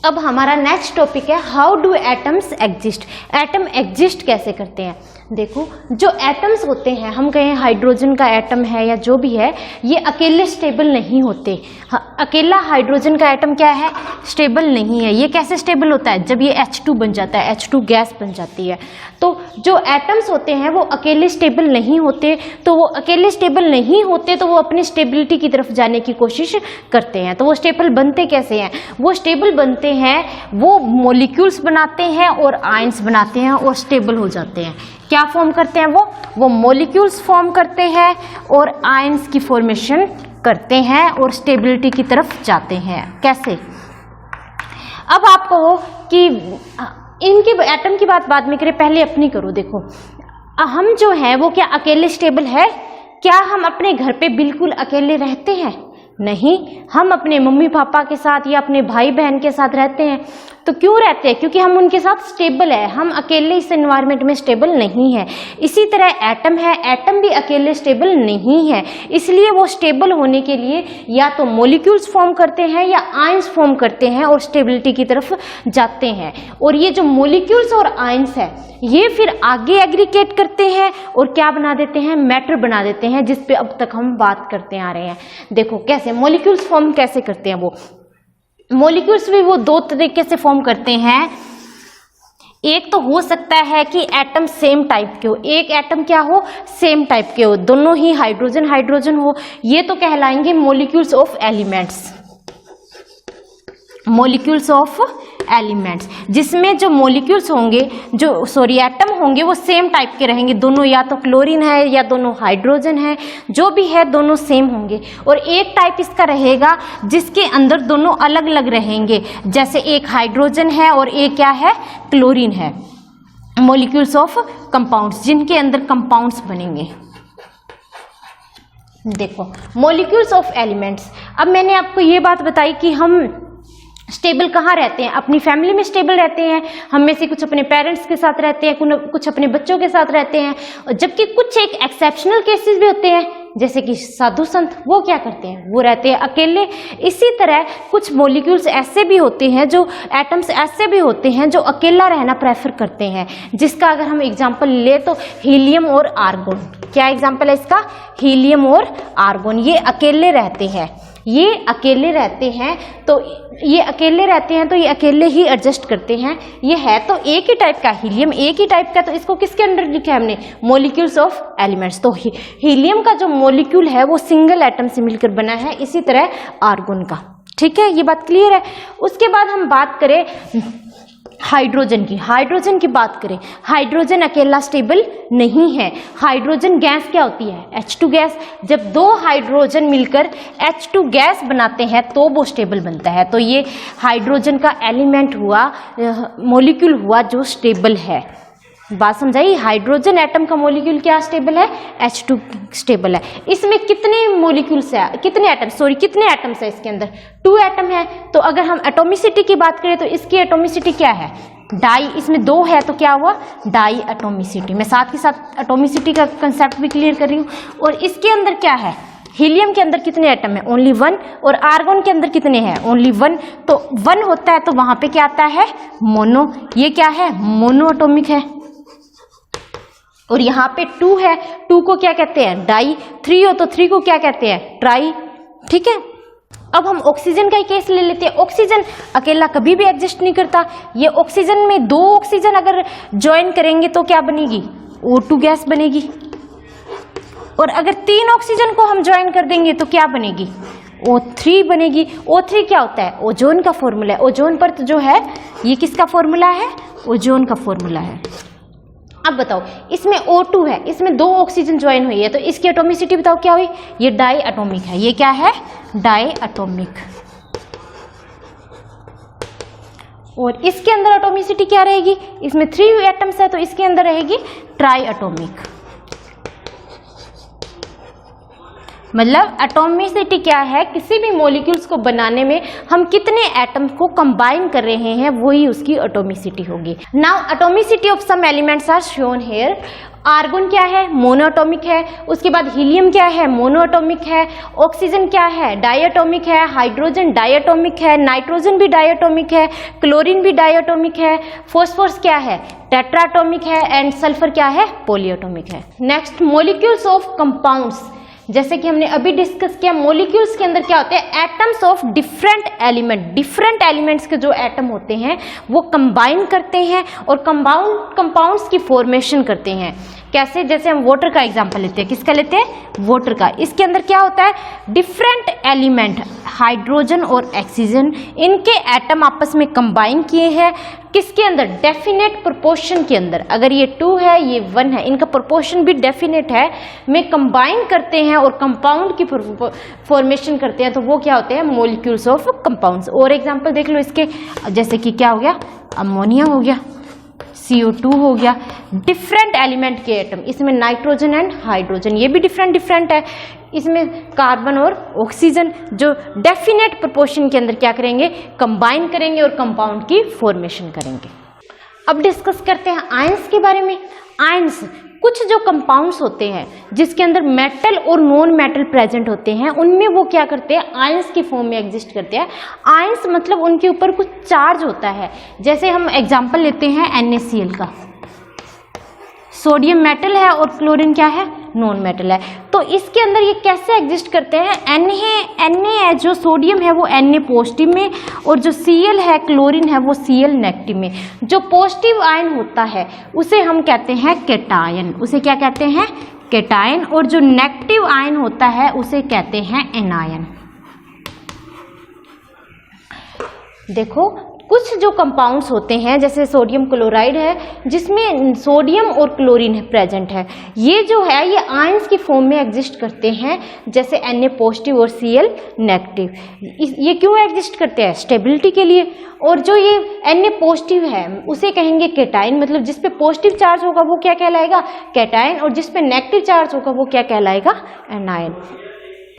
अब हमारा next topic है how do atoms exist. Atom exist कैसे करते हैं। देखो, जो एटम्स होते हैं, हम कहें हाइड्रोजन का एटम है या जो भी है, ये अकेले स्टेबल नहीं होते। अकेला हाइड्रोजन का एटम क्या है, स्टेबल नहीं है। ये कैसे स्टेबल होता है, जब ये H2 बन जाता है, H2 गैस बन जाती है। तो जो एटम्स होते हैं वो अकेले स्टेबल नहीं होते, तो वो अकेले स्टेबल नहीं होते तो वो अपनी स्टेबिलिटी की तरफ जाने की कोशिश करते हैं। तो वो स्टेबल बनते कैसे हैं, वो स्टेबल बनते हैं, वो मॉलिक्यूल्स बनाते हैं और आयंस बनाते हैं और स्टेबल हो जाते हैं। क्या फॉर्म करते हैं वो मॉलिक्यूल्स फॉर्म करते हैं और आयंस की फॉर्मेशन करते हैं और स्टेबिलिटी की तरफ जाते हैं। कैसे, अब आप कहो कि इनके एटम की बात बाद में करें, पहले अपनी करो। देखो, हम जो है वो क्या अकेले स्टेबल है, क्या हम अपने घर पे बिल्कुल अकेले रहते हैं, नहीं। हम अपने मम्मी पापा के साथ या अपने भाई बहन के साथ रहते हैं। तो क्यों रहते हैं, क्योंकि हम उनके साथ स्टेबल है, हम अकेले इस एनवायरनमेंट में स्टेबल नहीं है। इसी तरह एटम है, एटम भी अकेले स्टेबल नहीं है, इसलिए वो स्टेबल होने के लिए या तो मॉलिक्यूल्स फॉर्म करते हैं या आयंस फॉर्म करते हैं और स्टेबिलिटी की तरफ जाते हैं। और ये जो मॉलिक्यूल्स और आयंस है, ये फिर आगे एग्रीगेट करते हैं और क्या बना देते हैं, मैटर बना देते हैं, जिस पे अब तक हम बात करते आ रहे हैं। देखो कैसे मॉलिक्यूल्स फॉर्म कैसे करते हैं। वो मॉलिक्यूल्स भी वो दो तरीके से फॉर्म करते हैं। एक तो हो सकता है कि एटम सेम टाइप के हो, एक एटम क्या हो, सेम टाइप के हो, दोनों ही हाइड्रोजन हाइड्रोजन हो, ये तो कहलाएंगे molecules of elements. Molecules of elements, जिसमें जो मॉलिक्यूल्स होंगे, एटम होंगे, वो सेम टाइप के रहेंगे, दोनों या तो क्लोरीन है या दोनों हाइड्रोजन है, जो भी है दोनों सेम होंगे। और एक टाइप इसका रहेगा जिसके अंदर दोनों अलग अलग रहेंगे, जैसे एक हाइड्रोजन है और एक क्या है, क्लोरीन है। मॉलिक्यूल्स ऑफ कंपाउंड्स, जिनके अंदर कंपाउंड्स बनेंगे। देखो मॉलिक्यूल्स ऑफ एलिमेंट्स, अब मैंने आपको ये बात बताई कि हम स्टेबल कहाँ रहते हैं, अपनी फैमिली में स्टेबल रहते हैं, हम में से कुछ अपने पेरेंट्स के साथ रहते हैं, कुछ अपने बच्चों के साथ रहते हैं, जबकि कुछ एक एक्सेप्शनल केसेस भी होते हैं, जैसे कि साधु संत, वो क्या करते हैं, वो रहते हैं अकेले। इसी तरह कुछ मॉलिक्यूल्स ऐसे भी होते हैं, जो एटम्स ऐसे भी होते हैं जो अकेला रहना प्रेफर करते हैं, जिसका अगर हम एग्जांपल ले तो हीलियम और आर्गोन। क्या एग्जांपल है इसका, हीलियम और आर्गोन। ये अकेले रहते हैं, ये अकेले रहते हैं, तो ये अकेले रहते हैं तो ये अकेले ही एडजस्ट करते हैं। ये है तो एक ही टाइप का, हीलियम एक ही टाइप का, तो इसको किसके अंडर लिखा है हमने, मॉलिक्यूल्स ऑफ एलिमेंट्स। तो हीलियम का जो मॉलिक्यूल है वो सिंगल एटम से मिलकर बना है, इसी तरह आर्गोन का। ठीक है, ये बात क्लियर है। उसके बाद हम बात करें हाइड्रोजन की बात करें, हाइड्रोजन अकेला स्टेबल नहीं है। हाइड्रोजन गैस क्या होती है, H2 गैस। जब दो हाइड्रोजन मिलकर H2 गैस बनाते हैं तो वो स्टेबल बनता है। तो ये हाइड्रोजन का एलिमेंट हुआ, मॉलिक्यूल हुआ जो स्टेबल है। बात समझाई, हाइड्रोजन एटम का मॉलिक्यूल क्या स्टेबल है, H2 स्टेबल है। इसमें कितने मॉलिक्यूल्स है, कितने एटम्स है इसके अंदर, 2 एटम है। तो अगर हम एटॉमिसिटी की बात करें तो इसकी एटॉमिसिटी क्या है, डाई। इसमें 2 है तो क्या हुआ, डाई एटॉमिसिटी। मैं साथ ही साथ एटॉमिसिटी का कंसेप्ट भी क्लियर कर रही हूँ। और इसके अंदर क्या है, हीलियम के अंदर कितने एटम है, ओनली 1। और आर्गोन के अंदर कितने हैं, ओनली 1। तो 1 होता है तो वहां पे क्या आता है, मोनो। ये क्या है, मोनो एटॉमिक है। और यहाँ पे 2 है, 2 को क्या कहते हैं, डाई। 3 हो तो 3 को क्या कहते हैं, ट्राई। ठीक है, अब हम ऑक्सीजन का ही केस ले लेते हैं। ऑक्सीजन अकेला कभी भी एग्जिस्ट नहीं करता। ये ऑक्सीजन में 2 ऑक्सीजन अगर ज्वाइन करेंगे तो क्या बनेगी, O2 गैस बनेगी। और अगर 3 ऑक्सीजन को हम ज्वाइन कर देंगे तो क्या बनेगी, O3 बनेगी। O3 क्या होता है, ओजोन का फॉर्मूला है। ओजोन परत जो है ये किसका फॉर्मूला है, ओजोन का फॉर्मूला है। अब बताओ, इसमें O2 है, इसमें 2 ऑक्सीजन ज्वाइन हुई है, तो इसकी एटॉमिसिटी बताओ क्या हुई, ये डाई एटॉमिक है। ये क्या है, डाई एटॉमिक। और इसके अंदर एटॉमिसिटी क्या रहेगी, इसमें 3 एटम्स है तो इसके अंदर रहेगी ट्राई एटॉमिक। मतलब एटॉमिसिटी क्या है, किसी भी मॉलिक्यूल्स को बनाने में हम कितने एटम्स को कंबाइन कर रहे हैं, वही उसकी एटॉमिसिटी होगी। Now atomicity of some elements are shown here. Argon क्या है, मोनोएटॉमिक है। उसके बाद हीलियम क्या है, मोनोएटॉमिक है। ऑक्सीजन क्या है, डायएटॉमिक है। हाइड्रोजन डायएटॉमिक है। नाइट्रोजन भी डायएटॉमिक है। क्लोरीन भी डायएटॉमिक है। फॉस्फोरस क्या है, टेट्राएटॉमिक है। एंड सल्फर क्या है, पॉलीएटॉमिक है। नेक्स्ट मॉलिक्यूल्स ऑफ कंपाउंड्स, जैसे कि हमने अभी डिस्कस किया, मॉलिक्यूल्स के अंदर क्या होते हैं, atoms of different element. Different elements के जो एटम होते हैं वो कंबाइन करते हैं और कंपाउंड्स की फॉर्मेशन करते हैं। कैसे, जैसे हम वाटर का एग्जांपल लेते हैं। किसका लेते हैं, वाटर का। इसके अंदर क्या होता है, डिफरेंट एलिमेंट हाइड्रोजन और ऑक्सीजन, इनके एटम आपस में कंबाइन किए हैं। किसके अंदर, डेफिनेट प्रोपोर्शन के अंदर। अगर ये 2 है, ये 1 है, इनका प्रोपोर्शन भी डेफिनेट है, में कंबाइन करते हैं और कंपाउंड की फॉर्मेशन करते हैं, तो वो क्या होते हैं, मॉलिक्यूल्स ऑफ कंपाउंड्स। और एग्जांपल देख लो इसके, जैसे कि क्या हो गया, अमोनिया हो गया, CO2 हो गया। डिफरेंट एलिमेंट के एटम, इसमें नाइट्रोजन एंड हाइड्रोजन, ये भी डिफरेंट है। इसमें कार्बन और ऑक्सीजन, जो डेफिनेट प्रोपोर्शन के अंदर क्या करेंगे, कंबाइन करेंगे और कंपाउंड की फॉर्मेशन करेंगे। अब डिस्कस करते हैं आयंस के बारे में। आयंस कुछ जो कंपाउंड्स होते हैं जिसके अंदर मेटल और नॉन मेटल प्रेजेंट होते हैं, उनमें वो क्या करते हैं, आयंस की फॉर्म में एग्जिस्ट करते हैं। आयंस मतलब उनके ऊपर कुछ चार्ज होता है। जैसे हम एग्जांपल लेते हैं NaCl का। सोडियम मेटल है और क्लोरीन क्या है, नॉन मेटल है। तो इसके अंदर ये कैसे एग्जिस्ट करते हैं, Na है जो सोडियम है वो Na पॉजिटिव में, और जो Cl है, क्लोरीन है, वो Cl नेगेटिव में। जो पॉजिटिव आयन होता है उसे हम कहते हैं कैटायन, उसे क्या कहते हैं, कैटायन। और जो नेगेटिव आयन होता है उसे कहते हैं एनायन। देखो कुछ जो कंपाउंड्स होते हैं, जैसे सोडियम क्लोराइड है जिसमें सोडियम और क्लोरीन प्रेजेंट है, ये जो है ये आयंस की फॉर्म में एग्जिस्ट करते हैं, जैसे Na पॉजिटिव और Cl नेगेटिव। ये क्यों एग्जिस्ट करते हैं, स्टेबिलिटी के लिए। और जो ये Na पॉजिटिव है उसे कहेंगे कैटायन, मतलब जिस पे पॉजिटिव चार्ज होगा वो क्या कहलाएगा, कैटायन, और जिस पे नेगेटिव चार्ज होगा वो क्या कहलाएगा, एनायन।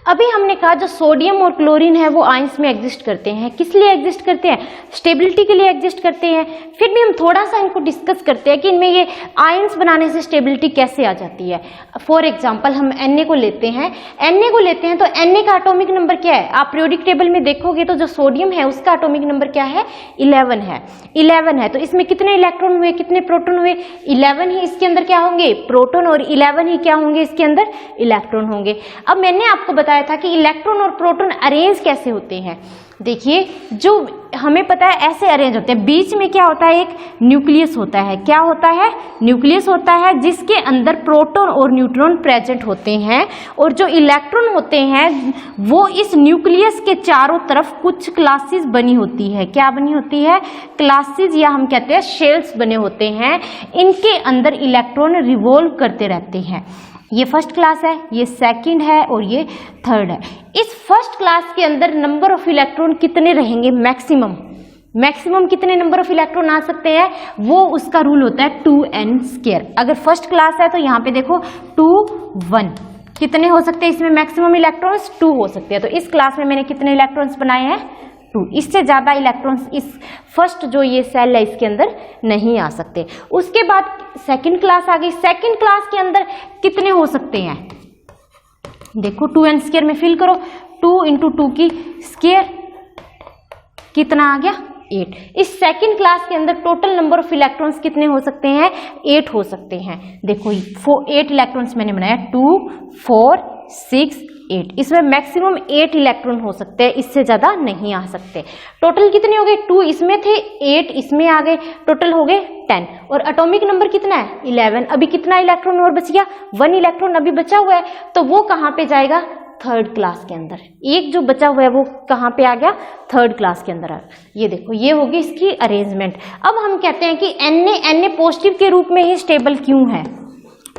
अभी हमने कहा जो सोडियम और क्लोरीन है वो आयंस में एग्जिस्ट करते हैं। किस लिए एग्जिस्ट करते हैं, स्टेबिलिटी के लिए एग्जिस्ट करते हैं। फिर भी हम थोड़ा सा इनको डिस्कस करते हैं कि इनमें ये आयंस बनाने से स्टेबिलिटी कैसे आ जाती है। फॉर एग्जांपल हम Na को लेते हैं, तो Na का एटॉमिक नंबर क्या है, आप पीरियोडिक टेबल में देखोगे तो जो सोडियम है उसका एटॉमिक नंबर क्या है, 11 है। तो इसमें कितने इलेक्ट्रॉन हुए, कितने प्रोटॉन हुए, 11 ही इसके अंदर क्या होंगे, प्रोटॉन, और 11 ही क्या होंगे, इसके अंदर इलेक्ट्रॉन होंगे। अब मैंने आपको बताया था कि इलेक्ट्रॉन और प्रोटॉन अरेंज कैसे होते हैं। देखिए जो हमें पता है ऐसे अरेंज होते हैं, बीच में क्या होता है, एक न्यूक्लियस होता है। क्या होता है, न्यूक्लियस होता है जिसके अंदर प्रोटॉन और न्यूट्रॉन प्रेजेंट होते हैं, और जो इलेक्ट्रॉन होते हैं वो इस न्यूक्लियस के चारों तरफ कुछ क्लासेस बनी होती है। क्या बनी होती है, क्लासेस, या हम कहते हैं शेल्स बने होते हैं। इनके अंदर इलेक्ट्रॉन रिवॉल्व करते रहते हैं। ये फर्स्ट क्लास है, ये सेकंड है और ये थर्ड है। इस फर्स्ट क्लास के अंदर नंबर ऑफ इलेक्ट्रॉन कितने रहेंगे, मैक्सिमम कितने नंबर ऑफ इलेक्ट्रॉन आ सकते हैं, वो उसका रूल होता है 2n²। अगर फर्स्ट क्लास है तो यहाँ पे देखो 2 1 कितने हो सकते हैं, इसमें मैक्सिमम इलेक्ट्रॉन्स 2 हो सकते हैं। तो इस क्लास में मैंने कितने इलेक्ट्रॉन्स बनाए हैं, 2। इससे ज्यादा इलेक्ट्रॉन्स इस फर्स्ट जो ये सेल है इसके अंदर नहीं आ सकते। उसके बाद सेकंड क्लास आ गई। सेकंड क्लास के अंदर कितने हो सकते हैं, देखो 2n² में फिल करो, 2 × 2 की स्क्वायर कितना आ गया, 8। इस सेकंड क्लास के अंदर टोटल नंबर ऑफ इलेक्ट्रॉन्स कितने हो सकते हैं, 8 हो सकते हैं। देखो 8 इलेक्ट्रॉन्स मैंने बनाया, 2 4 6 8। इसमें मैक्सिमम 8 इलेक्ट्रॉन हो सकते हैं, इससे ज्यादा नहीं आ सकते। टोटल कितने हो गए, 2 इसमें थे, 8 इसमें आ गए, टोटल हो गए 10। और एटॉमिक नंबर कितना है, 11। अभी कितना इलेक्ट्रॉन और बच गया, 1 इलेक्ट्रॉन अभी बचा हुआ है, तो वो कहाँ पे जाएगा, थर्ड क्लास के अंदर। एक जो बचा हुआ है वो कहाँ पे आ गया, थर्ड क्लास के अंदर आ गया। ये देखो ये होगी इसकी अरेंजमेंट। अब हम कहते हैं कि Na पॉजिटिव के रूप में ही स्टेबल क्यों है।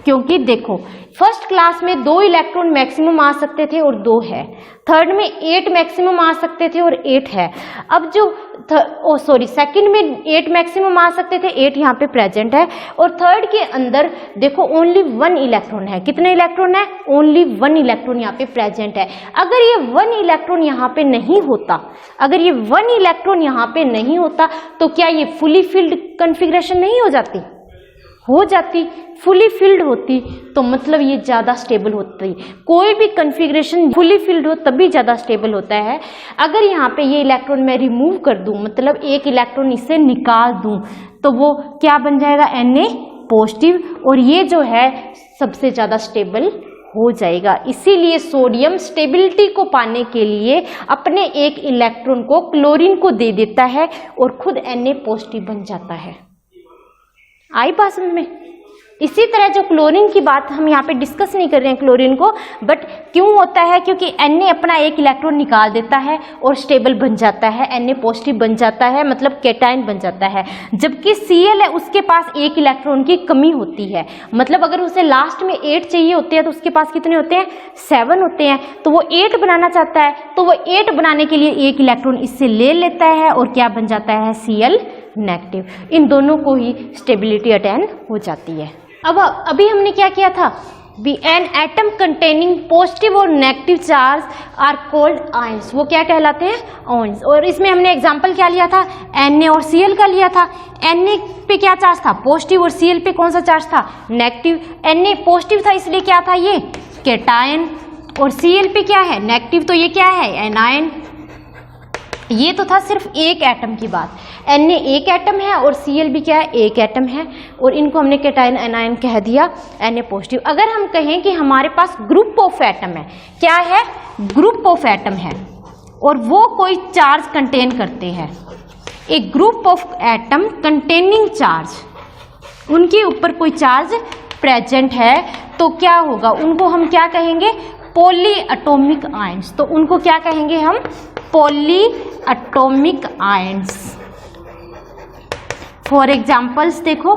क्योंकि देखो फर्स्ट क्लास में 2 इलेक्ट्रॉन मैक्सिमम आ सकते थे और 2 है, थर्ड में 8 मैक्सिमम आ सकते थे और 8 है। अब जो सेकंड में 8 मैक्सिमम आ सकते थे, 8 यहाँ पे प्रेजेंट है, और थर्ड के अंदर देखो ओनली 1 इलेक्ट्रॉन है। कितने इलेक्ट्रॉन है? ओनली 1 इलेक्ट्रॉन यहाँ पे प्रेजेंट है। अगर ये 1 इलेक्ट्रॉन यहाँ पे नहीं होता, अगर ये 1 इलेक्ट्रॉन यहाँ पे नहीं होता तो क्या ये फुली फिल्ड कॉन्फ़िगरेशन नहीं हो जाती? हो जाती। फुली फिल्ड होती तो मतलब ये ज़्यादा स्टेबल होती। कोई भी कॉन्फ़िगरेशन फुली फिल्ड हो तभी ज़्यादा स्टेबल होता है। अगर यहाँ पे ये इलेक्ट्रॉन मैं रिमूव कर दूँ, मतलब एक इलेक्ट्रॉन इससे निकाल दूँ, तो वो क्या बन जाएगा? Na पॉजिटिव, और ये जो है सबसे ज़्यादा स्टेबल हो जाएगा। इसीलिए सोडियम स्टेबिलिटी को पाने के लिए अपने एक इलेक्ट्रॉन को क्लोरीन को दे देता है और खुद Na पॉजिटिव बन जाता है। आई बात समझ में? इसी तरह जो क्लोरीन की बात हम यहाँ पे डिस्कस नहीं कर रहे हैं क्लोरीन को, बट क्यों होता है? क्योंकि Na अपना एक इलेक्ट्रॉन निकाल देता है और स्टेबल बन जाता है, Na पॉजिटिव बन जाता है, मतलब कैटायन बन जाता है। जबकि Cl है उसके पास एक इलेक्ट्रॉन की कमी होती है, मतलब अगर उसे लास्ट में 8 चाहिए होते हैं तो उसके पास कितने होते हैं? 7 होते हैं। तो वो 8 बनाना चाहता है, तो वो 8 बनाने के लिए एक इलेक्ट्रॉन इससे ले लेता है और क्या बन जाता है? Cl negative. इन दोनों को ही स्टेबिलिटी अटेन हो जाती है। अब अभी हमने क्या किया था? एन एटम कंटेनिंग पॉजिटिव और negative charge are called ions. वो क्या कहलाते हैं? आयंस। और इसमें हमने एग्जांपल क्या लिया था? Na और Cl का लिया था। Na पे क्या चार्ज था? पॉजिटिव, और Cl पे कौन सा चार्ज था? नेगेटिव। Na पॉजिटिव था इसलिए क्या था? ये कैटायन, और Cl पे क्या है? नेगेटिव, तो ये क्या है? एनायन। ये तो था सिर्फ एक एटम की बात। Na एक एटम है और Cl भी क्या है? एक एटम है, और इनको हमने कैटायन एनायन कह दिया, Na पॉजिटिव। अगर हम कहें कि हमारे पास ग्रुप ऑफ एटम है, क्या है? ग्रुप ऑफ एटम है, और वो कोई चार्ज कंटेन करते हैं, एक group of atom containing charge, उनके ऊपर कोई चार्ज प्रेजेंट है, तो क्या होगा? उनको हम क्या कहेंगे? Poly atomic ions. तो उनको क्या कहेंगे हम? Poly atomic ions. For examples देखो,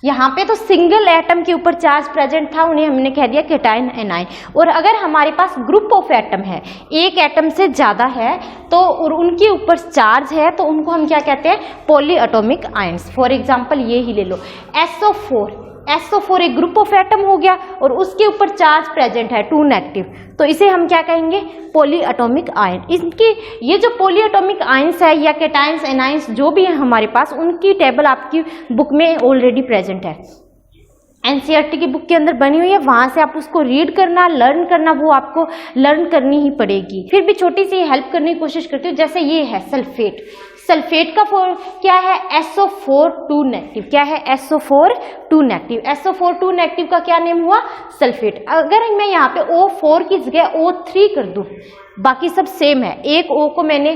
यहाँ पे तो सिंगल एटम के ऊपर चार्ज प्रेजेंट था, उन्हें हमने कह दिया कैटायन एनायन। और अगर हमारे पास ग्रुप ऑफ एटम है, एक एटम से ज़्यादा है, तो और उनके ऊपर चार्ज है, तो उनको हम क्या कहते हैं? Poly atomic ions. For example ये ही ले लो, SO4 एक ग्रुप ऑफ एटम हो गया और उसके ऊपर चार्ज प्रेजेंट है 2 नेगेटिव, तो इसे हम क्या कहेंगे? Poly atomic ion. इसकी ये जो पॉली एटॉमिक आयंस है या कैटायंस एनायंस जो भी है हमारे पास, उनकी टेबल आपकी बुक में ऑलरेडी प्रेजेंट है, NCERT की बुक के अंदर बनी हुई है। वहां से आप उसको रीड करना, लर्न करना, वो आपको लर्न करनी ही पड़ेगी। फिर भी छोटी सी हेल्प करने की कोशिश करती हूँ। जैसे ये है सल्फेट, सल्फेट का क्या है? SO4 2 negative. क्या है? SO4 2 negative. SO4 2 नेगेटिव का क्या नेम हुआ? सल्फेट। अगर मैं यहाँ पे O4 की जगह O3 कर दूं, बाकी सब सेम है, एक O को मैंने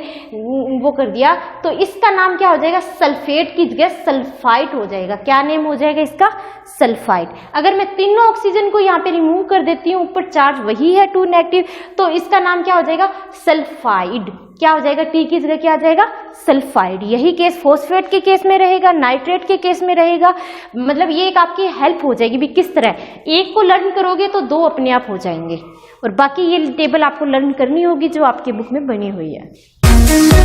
वो कर दिया, तो इसका नाम क्या हो जाएगा? सल्फेट की जगह सल्फाइड हो जाएगा। क्या नेम हो जाएगा इसका? सल्फाइड। अगर मैं तीनों ऑक्सीजन को यहाँ पे रिमूव कर देती हूँ, ऊपर चार्ज वही है 2 नेगेटिव, तो इसका नाम क्या हो जाएगा? सल्फाइड। क्या हो जाएगा? T की जगह क्या आ जाएगा? सल्फाइड। यही केस फॉस्फेट के केस में रहेगा, नाइट्रेट के केस में रहेगा। मतलब ये एक आपकी हेल्प हो जाएगी भी किस तरह, एक को लर्न करोगे तो 2 अपने आप हो जाएंगे, और बाकी ये टेबल आपको लर्न करनी होगी जो आपके बुक में बनी हुई है।